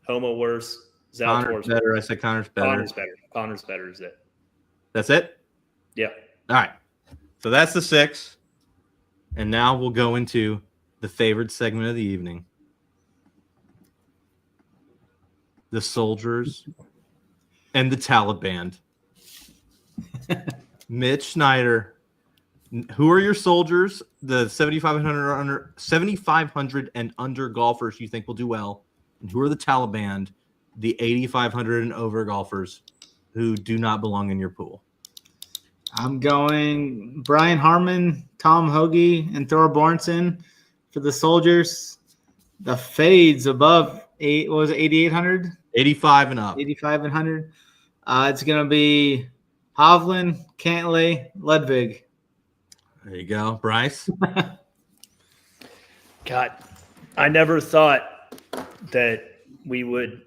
Homo worse. Connors better. I said Connors better. Connors better. Connors better is it. That's it? Yeah. All right. So that's the six. And now we'll go into the favorite segment of the evening. The soldiers and the Taliban. Mitch Snyder. Who are your soldiers? The 7,500 and under golfers you think will do well. And who are the Taliban? The 8,500 and over golfers who do not belong in your pool. I'm going Brian Harmon, Tom Hoagie, and Thor Bornson for the soldiers. The fades above 8,800? 85 and up. 85 and 100. It's going to be Hovland, Cantlay, Ludwig. There you go. Bryce? God, I never thought that we would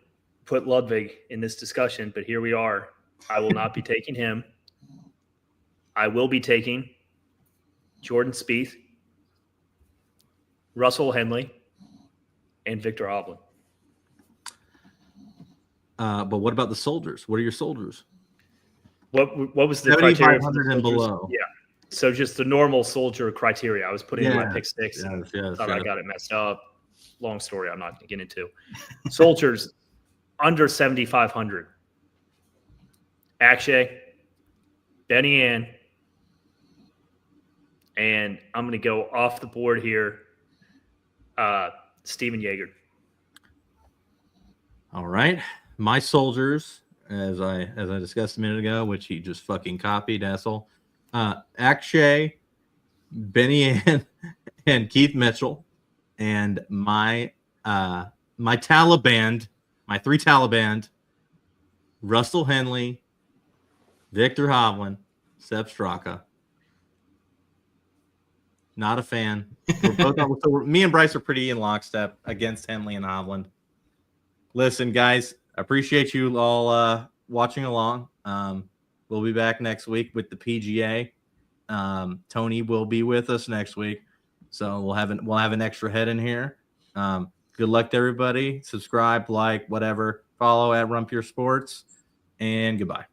put Ludwig in this discussion, but here we are. I will not be taking him. I will be taking Jordan Spieth, Russell Henley, and Victor Hovland. But what about the soldiers? What are your soldiers? What was the criteria for the 7,500 and below? Yeah. So just the normal soldier criteria. I was putting in my pick six. Yes, Thought I got it messed up. Long story. I'm not going to get into. Soldiers under 7,500. Akshay, Benny Ann, and I'm going to go off the board here. Steven Yeager. All right. My soldiers, as I discussed a minute ago, which he just fucking copied, asshole. Akshay, Benny Ann, and Keith Mitchell, and my Taliban, my 3 Taliban, Russell Henley, Victor Hovland, Sepp Straka. Not a fan. We're both me and Bryce are pretty in lockstep against Henley and Hovland. Listen, guys, I appreciate you all watching along. We'll be back next week with the PGA. Tony will be with us next week, so we'll have an extra head in here. Good luck to everybody. Subscribe, like, whatever. Follow at Rumpier Sports, and goodbye.